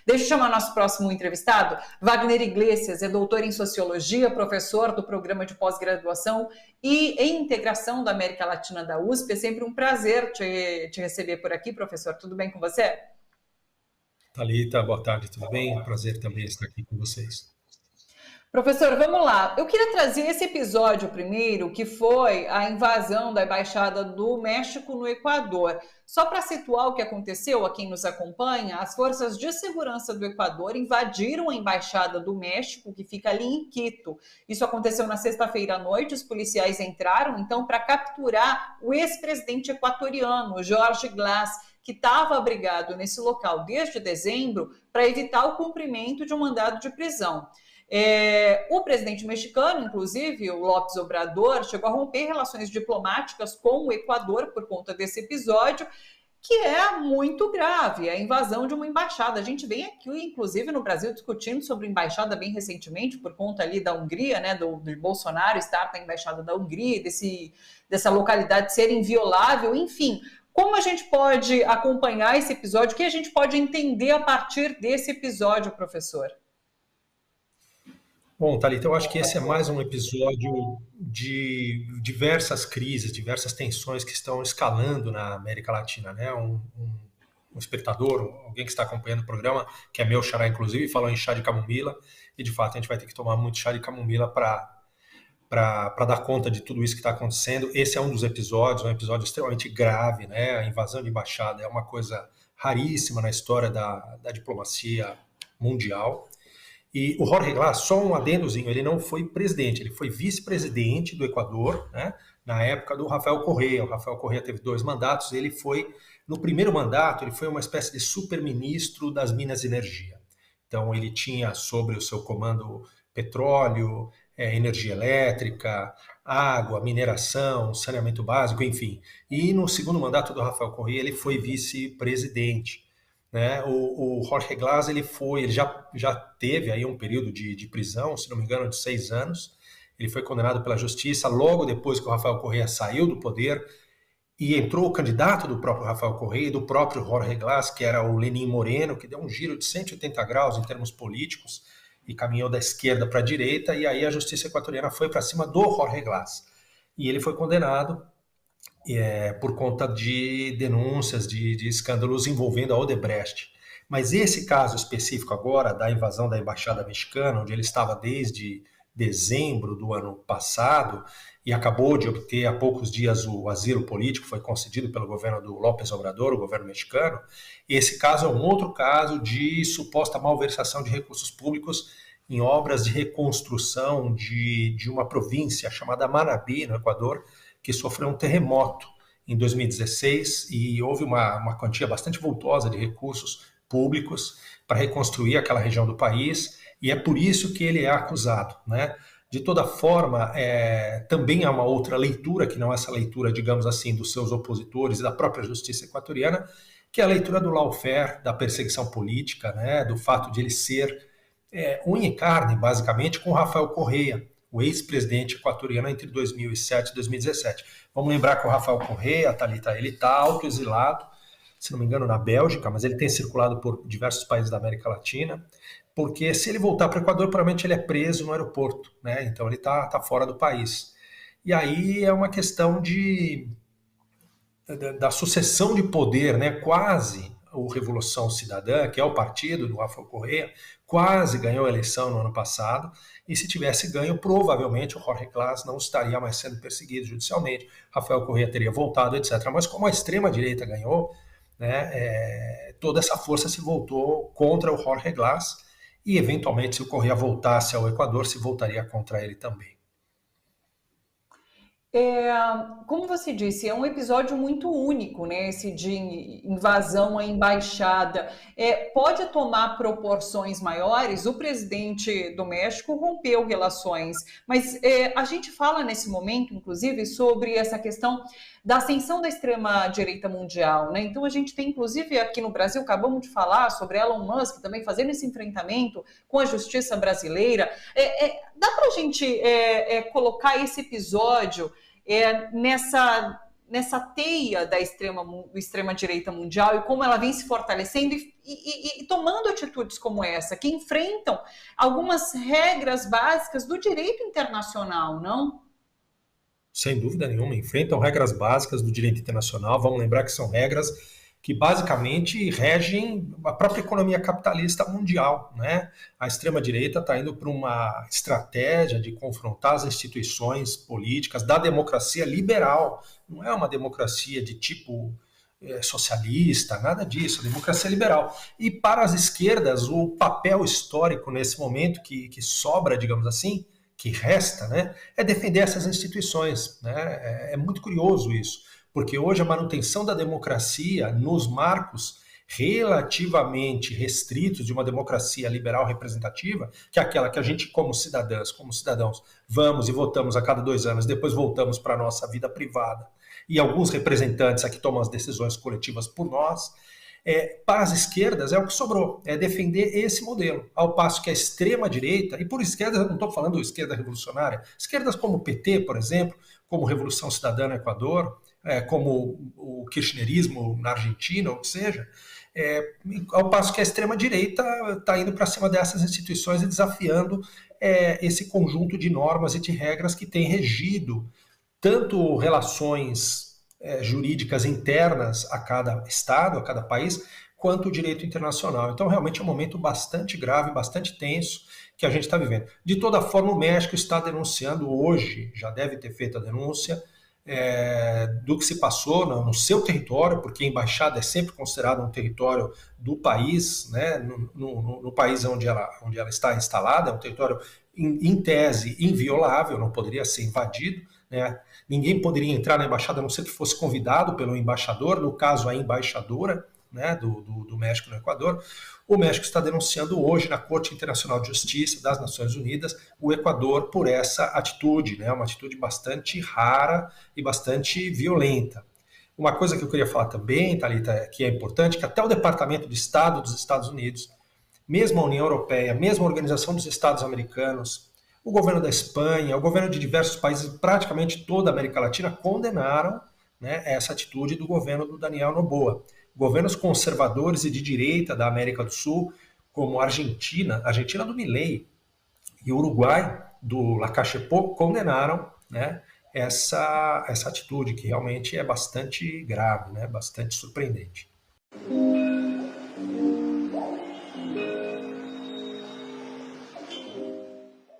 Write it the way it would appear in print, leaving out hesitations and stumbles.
Deixa eu chamar nosso próximo entrevistado. Wagner Iglesias é doutor em Sociologia, professor do Programa de Pós-Graduação e em Integração da América Latina da USP. É sempre um prazer te receber por aqui, professor. Tudo bem com você? Thalita, boa tarde, tudo bem? Prazer também estar aqui com vocês. Professor, vamos lá. Eu queria trazer esse episódio primeiro, que foi a invasão da Embaixada do México no Equador. Só para situar o que aconteceu a quem nos acompanha, as forças de segurança do Equador invadiram a Embaixada do México, que fica ali em Quito. Isso aconteceu na sexta-feira à noite, os policiais entraram, então, para capturar o ex-presidente equatoriano, Jorge Glass, que estava abrigado nesse local desde dezembro para evitar o cumprimento de um mandado de prisão. O presidente mexicano, inclusive, o López Obrador, chegou a romper relações diplomáticas com o Equador por conta desse episódio, que é muito grave, a invasão de uma embaixada. A gente vem aqui, inclusive, no Brasil, discutindo sobre embaixada bem recentemente, por conta ali da Hungria, né, do Bolsonaro estar na embaixada da Hungria, dessa localidade ser inviolável, enfim. Como a gente pode acompanhar esse episódio? O que a gente pode entender a partir desse episódio, professor? Bom, Thalita, eu acho que esse é mais um episódio de diversas crises, diversas tensões que estão escalando na América Latina, né? Um espectador, alguém que está acompanhando o programa, que é meu xará, inclusive, falou em chá de camomila, e de fato a gente vai ter que tomar muito chá de camomila para dar conta de tudo isso que está acontecendo. Esse é um dos episódios, um episódio extremamente grave, né? A invasão de embaixada é uma coisa raríssima na história da diplomacia mundial. E o Jorge Glass, só um adendozinho, ele não foi presidente, ele foi vice-presidente do Equador, né, na época do Rafael Correa. O Rafael Correa teve 2 mandatos, ele foi, no primeiro mandato, ele foi uma espécie de super-ministro das Minas e Energia. Então ele tinha sobre o seu comando petróleo, energia elétrica, água, mineração, saneamento básico, enfim. E no segundo mandato do Rafael Correa, ele foi vice-presidente. Né? O Jorge Glass ele já teve aí um período de prisão, se não me engano, de 6 anos. Ele foi condenado pela justiça logo depois que o Rafael Correa saiu do poder e entrou o candidato do próprio Rafael Correa e do próprio Jorge Glass, que era o Lenín Moreno, que deu um giro de 180 graus em termos políticos e caminhou da esquerda para a direita, e aí a justiça equatoriana foi para cima do Jorge Glass. E ele foi condenado por conta de denúncias de escândalos envolvendo a Odebrecht. Mas esse caso específico agora, da invasão da Embaixada Mexicana, onde ele estava desde dezembro do ano passado e acabou de obter há poucos dias o asilo político, foi concedido pelo governo do López Obrador, o governo mexicano, esse caso é um outro caso de suposta malversação de recursos públicos em obras de reconstrução de uma província chamada Manabí, no Equador, que sofreu um terremoto em 2016 e houve uma quantia bastante vultosa de recursos públicos para reconstruir aquela região do país, e é por isso que ele é acusado, né? De toda forma, também há uma outra leitura, que não é essa leitura, digamos assim, dos seus opositores e da própria justiça equatoriana, que é a leitura do lawfare, da perseguição política, né? Do fato de ele ser unha e carne, basicamente, com Rafael Correa, o ex-presidente equatoriano entre 2007 e 2017. Vamos lembrar que o Rafael Correa, Thalita, ele está autoexilado, se não me engano, na Bélgica, mas ele tem circulado por diversos países da América Latina, porque se ele voltar para o Equador, provavelmente ele é preso no aeroporto, né? Então ele está fora do país. E aí é uma questão da sucessão de poder, né? Quase o Revolução Cidadã, que é o partido do Rafael Correa, quase ganhou a eleição no ano passado, e se tivesse ganho, provavelmente o Jorge Glass não estaria mais sendo perseguido judicialmente, Rafael Correa teria voltado, etc. Mas como a extrema-direita ganhou, né, toda essa força se voltou contra o Jorge Glass, e eventualmente se o Correa voltasse ao Equador, se voltaria contra ele também. Como você disse, é um episódio muito único, né? Esse de invasão à embaixada. Pode tomar proporções maiores. O presidente do México rompeu relações, mas a gente fala nesse momento, inclusive, sobre essa questão da ascensão da extrema-direita mundial, né? Então a gente tem, inclusive, aqui no Brasil, acabamos de falar sobre Elon Musk também fazendo esse enfrentamento com a justiça brasileira. Dá para a gente colocar esse episódio nessa nessa teia da extrema-direita mundial e como ela vem se fortalecendo e tomando atitudes como essa, que enfrentam algumas regras básicas do direito internacional, não? Sem dúvida nenhuma, enfrentam regras básicas do direito internacional. Vamos lembrar que são regras que basicamente regem a própria economia capitalista mundial, né? A extrema-direita está indo para uma estratégia de confrontar as instituições políticas da democracia liberal. Não é uma democracia de tipo socialista, nada disso, democracia liberal. E para as esquerdas, o papel histórico nesse momento que sobra, digamos assim, que resta, né, é defender essas instituições, né? É muito curioso isso, porque hoje a manutenção da democracia nos marcos relativamente restritos de uma democracia liberal representativa, que é aquela que a gente, como cidadãs, como cidadãos, vamos e votamos a cada 2 anos, depois voltamos para a nossa vida privada, e alguns representantes aqui tomam as decisões coletivas por nós. Para as esquerdas é o que sobrou, é defender esse modelo, ao passo que a extrema-direita, e por esquerda eu não estou falando esquerda revolucionária, esquerdas como o PT, por exemplo, como Revolução Cidadã no Equador, como o kirchnerismo na Argentina, ou o que seja, ao passo que a extrema-direita está indo para cima dessas instituições e desafiando esse conjunto de normas e de regras que tem regido tanto relações jurídicas internas a cada estado, a cada país, quanto o direito internacional. Então, realmente é um momento bastante grave, bastante tenso que a gente está vivendo. De toda forma, o México está denunciando hoje, já deve ter feito a denúncia, do que se passou no seu território, porque a embaixada é sempre considerada um território do país, né, no país onde ela está instalada, é um território, em tese, inviolável, não poderia ser invadido, né? Ninguém poderia entrar na embaixada a não ser que fosse convidado pelo embaixador, no caso a embaixadora, né, do México no Equador. O México está denunciando hoje na Corte Internacional de Justiça das Nações Unidas o Equador por essa atitude, né, uma atitude bastante rara e bastante violenta. Uma coisa que eu queria falar também, Thalita, que é importante, que até o Departamento de Estado dos Estados Unidos, mesmo a União Europeia, mesmo a Organização dos Estados Americanos, o governo da Espanha, o governo de diversos países, praticamente toda a América Latina, condenaram, né, essa atitude do governo do Daniel Noboa. Governos conservadores e de direita da América do Sul, como a Argentina do Milei, e o Uruguai, do Lacalle Pou, condenaram, né, essa atitude, que realmente é bastante grave, né, bastante surpreendente.